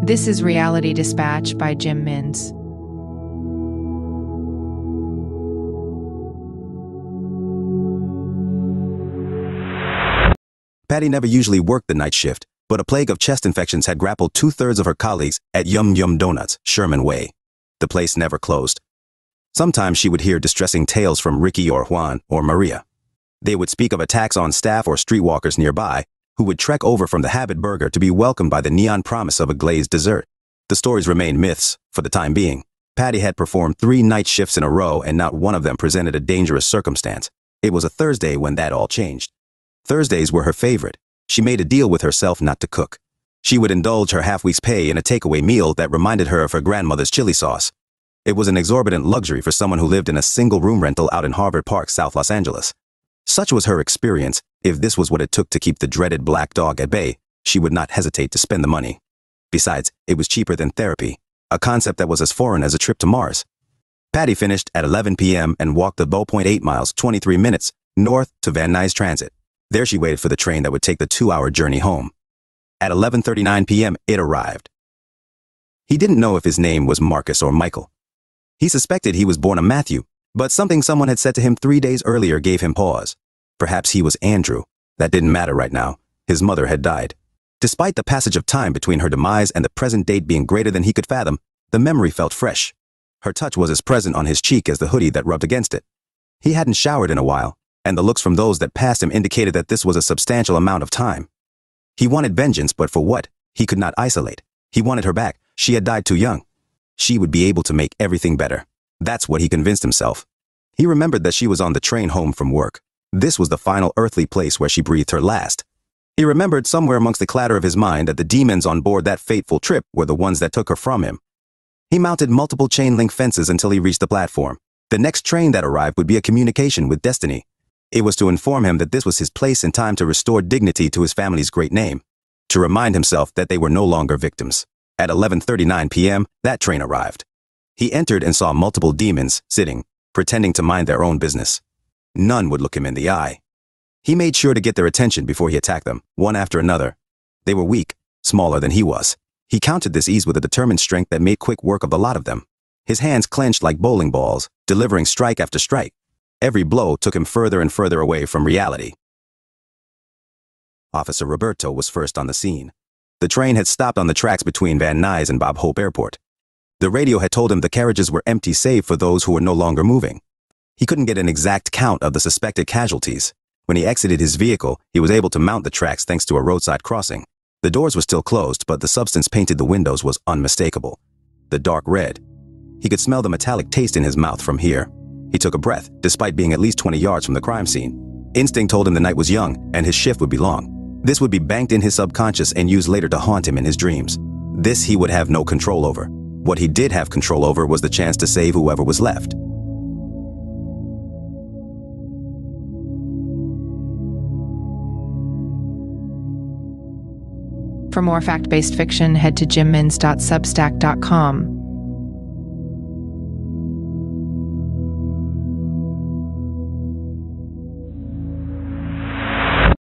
This is Reality Dispatch by Jim Mins. Patty never usually worked the night shift, but a plague of chest infections had grappled 2/3 of her colleagues at Yum Yum Donuts, Sherman Way. The place never closed. Sometimes she would hear distressing tales from Ricky or Juan or Maria. They would speak of attacks on staff or streetwalkers nearby who would trek over from the Habit Burger to be welcomed by the neon promise of a glazed dessert. The stories remained myths for the time being. Patty had performed 3 night shifts in a row and not one of them presented a dangerous circumstance. It was a Thursday when that all changed. Thursdays were her favorite. She made a deal with herself not to cook. She would indulge her half-week's pay in a takeaway meal that reminded her of her grandmother's chili sauce. It was an exorbitant luxury for someone who lived in a single-room rental out in Harvard Park, South Los Angeles. Such was her experience. If this was what it took to keep the dreaded black dog at bay, she would not hesitate to spend the money. Besides, it was cheaper than therapy, a concept that was as foreign as a trip to Mars. Patty finished at 11 p.m. and walked the 0.8 miles, 23 minutes, north to Van Nuys Transit. There she waited for the train that would take the 2-hour journey home. At 11:39 p.m., it arrived. He didn't know if his name was Marcus or Michael. He suspected he was born a Matthew, but something someone had said to him 3 days earlier gave him pause. Perhaps he was Andrew. That didn't matter right now. His mother had died. Despite the passage of time between her demise and the present date being greater than he could fathom, the memory felt fresh. Her touch was as present on his cheek as the hoodie that rubbed against it. He hadn't showered in a while, and the looks from those that passed him indicated that this was a substantial amount of time. He wanted vengeance, but for what? He could not isolate. He wanted her back. She had died too young. She would be able to make everything better. That's what he convinced himself. He remembered that she was on the train home from work. This was the final earthly place where she breathed her last. He remembered somewhere amongst the clatter of his mind that the demons on board that fateful trip were the ones that took her from him. He mounted multiple chain-link fences until he reached the platform. The next train that arrived would be a communication with destiny. It was to inform him that this was his place and time to restore dignity to his family's great name, to remind himself that they were no longer victims. At 11:39 p.m., that train arrived. He entered and saw multiple demons sitting, pretending to mind their own business. None would look him in the eye. He made sure to get their attention before he attacked them, one after another. They were weak, smaller than he was. He countered this ease with a determined strength that made quick work of the lot of them. His hands clenched like bowling balls, delivering strike after strike. Every blow took him further and further away from reality. Officer Roberto was first on the scene. The train had stopped on the tracks between Van Nuys and Bob Hope Airport. The radio had told him the carriages were empty save for those who were no longer moving. He couldn't get an exact count of the suspected casualties. When he exited his vehicle, he was able to mount the tracks thanks to a roadside crossing. The doors were still closed, but the substance painted the windows was unmistakable. The dark red. He could smell the metallic taste in his mouth from here. He took a breath, despite being at least 20 yards from the crime scene. Instinct told him the night was young, and his shift would be long. This would be banked in his subconscious and used later to haunt him in his dreams. This he would have no control over. What he did have control over was the chance to save whoever was left. For more fact-based fiction, head to jimmins.substack.com.